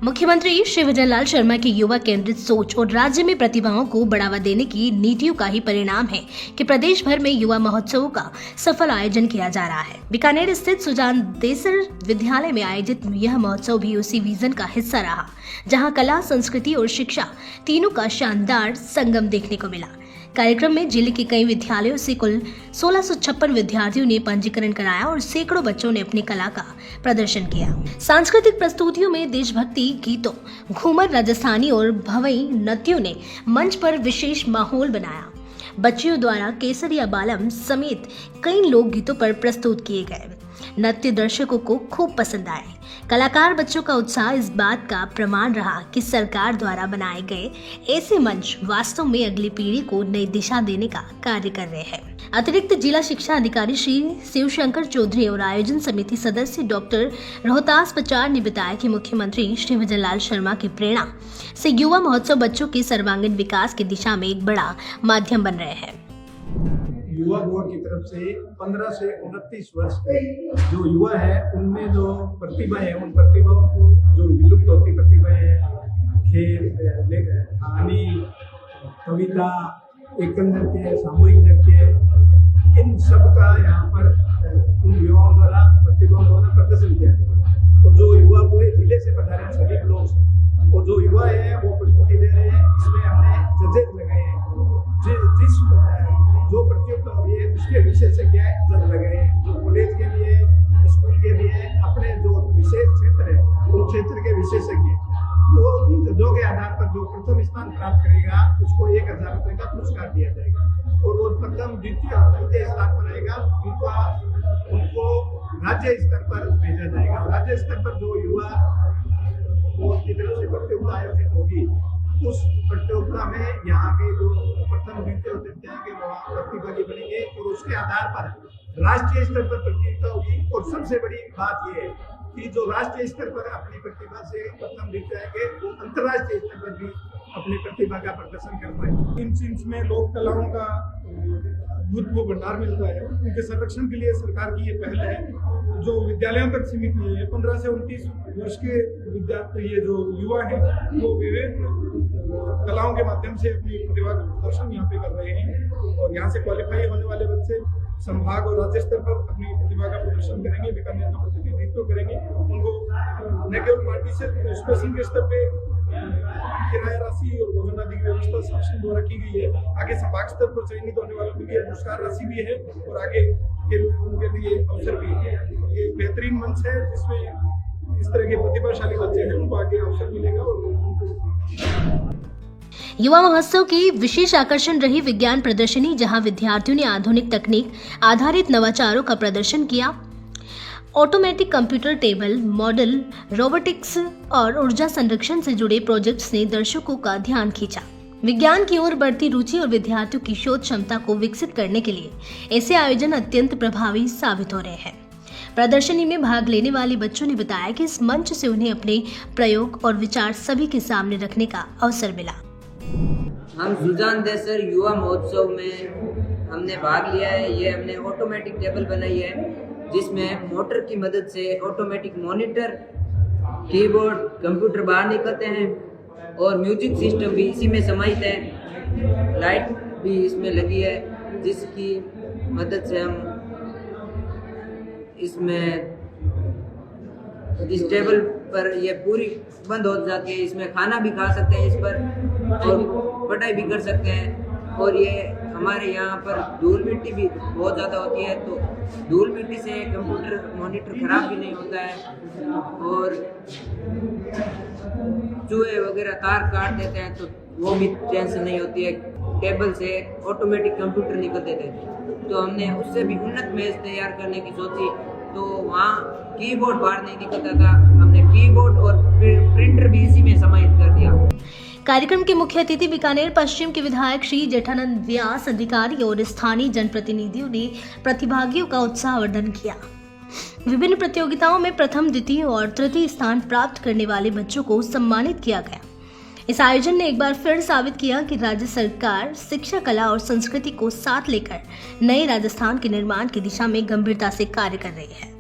मुख्यमंत्री श्री विजय लाल शर्मा की युवा केंद्रित सोच और राज्य में प्रतिभाओं को बढ़ावा देने की नीतियों का ही परिणाम है कि प्रदेश भर में युवा महोत्सवों का सफल आयोजन किया जा रहा है। बीकानेर स्थित सुजान देसर विद्यालय में आयोजित यह महोत्सव भी उसी विजन का हिस्सा रहा, जहां कला, संस्कृति और शिक्षा तीनों का शानदार संगम देखने को मिला। कार्यक्रम में जिले के कई विद्यालयों से कुल 1656 विद्यार्थियों ने पंजीकरण कराया और सैकड़ों बच्चों ने अपनी कला का प्रदर्शन किया। सांस्कृतिक प्रस्तुतियों में देशभक्ति गीतों, घूमर, राजस्थानी और भवई नृत्यों ने मंच पर विशेष माहौल बनाया। बच्चियों द्वारा केसरिया बालम समेत कई लोकगीतों पर प्रस्तुत किए गए नृत्य दर्शकों को खूब पसंद आए। कलाकार बच्चों का उत्साह इस बात का प्रमाण रहा कि सरकार द्वारा बनाए गए ऐसे मंच वास्तव में अगली पीढ़ी को नई दिशा देने का कार्य कर रहे हैं। अतिरिक्त जिला शिक्षा अधिकारी श्री शिवशंकर चौधरी और आयोजन समिति सदस्य डॉक्टर रोहतास पचार ने बताया कि मुख्यमंत्री श्री विजय लाल शर्मा की प्रेरणा से युवा महोत्सव बच्चों के सर्वांगीण विकास की दिशा में एक बड़ा माध्यम बन रहे हैं। युवा बोर्ड की तरफ से 15 से 29 वर्ष के जो युवा है उनमें जो प्रतिभाएं हैं, उन प्रतिभाओं को जो विलुप्त होती प्रतिभाएं हैं, खेल, कहानी, कविता, एकल नृत्य, सामूहिक नृत्य, इन सब का यहाँ पर उन युवाओं द्वारा प्रतिभाओं द्वारा प्रदर्शन किया गया। और जो युवा पूरे जिले से पधारे हैं सभी लोग और जो युवा है वो प्रस्तुति दे रहे हैं। इसमें हमने जजेस लगाए हैं, जिस जो प्रतियोगिता हो रही है उसके विशेषज्ञ जज लगाए हैं, जो कॉलेज के लिए, स्कूल के लिए अपने जो विशेष क्षेत्र है उन क्षेत्र के विशेषज्ञ, तो उन जजों के आधार पर जो प्रथम स्थान प्राप्त करेगा उसको 1000 रुपये का पुरस्कार दिया जाएगा और वो प्रथम, द्वितीय, तृतीय स्थान पर आएगा उनको राज्य स्तर पर भेजा जाएगा। राज्य स्तर पर जो युवा की तरफ से प्रतियोगिता आयोजित होगी उस प्रतियोगिता में यहाँ के जो प्रथम, द्वितीय और तृतीय के प्रतिभागी बनेंगे और उसके आधार पर राष्ट्रीय स्तर पर प्रतियोगिता होगी। और सबसे बड़ी बात यह है कि जो राष्ट्रीय स्तर पर अपनी प्रतिभा से प्रथम, द्वितीय आएंगे वो अंतर्राष्ट्रीय स्तर पर भी अपनी प्रतिभा का प्रदर्शन कर पाएंगे। इन में लोक कलाओं का अद्भुत भंडार मिलता है, उनके संरक्षण के लिए सरकार की ये पहल है जो विद्यालयों तक सीमित नहीं है। 15 से 29 वर्ष के विद्यार्थी, ये जो युवा हैं, वो विभिन्न कलाओं के माध्यम से अपनी प्रतिभा का प्रदर्शन यहाँ पे कर रहे हैं और यहाँ से क्वालिफाई होने वाले बच्चे संभाग और राज्य स्तर पर अपनी प्रतिभा का प्रदर्शन करेंगे, बीकानेर का प्रतिनिधित्व करेंगे। उनको न केवल पार्टी से स्पेशल के स्तर पे किराया राशि और भोजन आदि की व्यवस्था शासन द्वारा की गई है, आगे संभाग स्तर पर चयनित होने वालों के लिए पुरस्कार राशि भी है और आगे के उनके लिए अवसर भी है। ये बेहतरीन मंच है जिसमें इस तरह के प्रतिभाशाली बच्चे हैं उनको आगे अवसर मिलेगा। और युवा महोत्सव की विशेष आकर्षण रही विज्ञान प्रदर्शनी, जहां विद्यार्थियों ने आधुनिक तकनीक आधारित नवाचारों का प्रदर्शन किया। Automatic computer table model, robotics और ऊर्जा संरक्षण से जुड़े प्रोजेक्ट्स ने दर्शकों का ध्यान खींचा। विज्ञान की ओर बढ़ती रुचि और विद्यार्थियों की शोध क्षमता को विकसित करने के लिए ऐसे आयोजन अत्यंत प्रभावी साबित हो रहे हैं। प्रदर्शनी में भाग लेने वाले बच्चों ने बताया कि इस मंच से उन्हें अपने प्रयोग और विचार सभी के सामने रखने का अवसर मिला। हम सुजान देसर युवा महोत्सव में हमने भाग लिया है। ये हमने ऑटोमेटिक टेबल बनाई है जिसमें मोटर की मदद से ऑटोमेटिक मॉनिटर, कीबोर्ड, कंप्यूटर बाहर निकलते हैं और म्यूजिक सिस्टम भी इसी में समाहित है। लाइट भी इसमें लगी है जिसकी मदद से हम इस टेबल पर ये पूरी बंद हो जाती है। इसमें खाना भी खा सकते हैं इस पर और पढ़ाई भी कर सकते हैं। और ये हमारे यहाँ पर धूल मिट्टी भी बहुत ज़्यादा होती है, तो धूल मिट्टी से कंप्यूटर मॉनिटर खराब भी नहीं होता है और चूहे वगैरह तार काट देते हैं तो वो भी टेंशन नहीं होती है। टेबल से ऑटोमेटिक कंप्यूटर निकलते थे तो हमने उससे भी उन्नत मेज तैयार करने की सोची, तो वहाँ कीबोर्ड बाहर नहीं निकलता था, हमने कीबोर्ड और प्रिंटर भी इसी में समाहित कर दिया। कार्यक्रम के मुख्य अतिथि बीकानेर पश्चिम के विधायक श्री जेठानंद व्यास, अधिकारी और स्थानीय जनप्रतिनिधियों ने प्रतिभागियों का उत्साहवर्धन किया। विभिन्न प्रतियोगिताओं में प्रथम, द्वितीय और तृतीय स्थान प्राप्त करने वाले बच्चों को सम्मानित किया गया। इस आयोजन ने एक बार फिर साबित किया कि राज्य सरकार शिक्षा, कला और संस्कृति को साथ लेकर नए राजस्थान के निर्माण की दिशा में गंभीरता से कार्य कर रही है।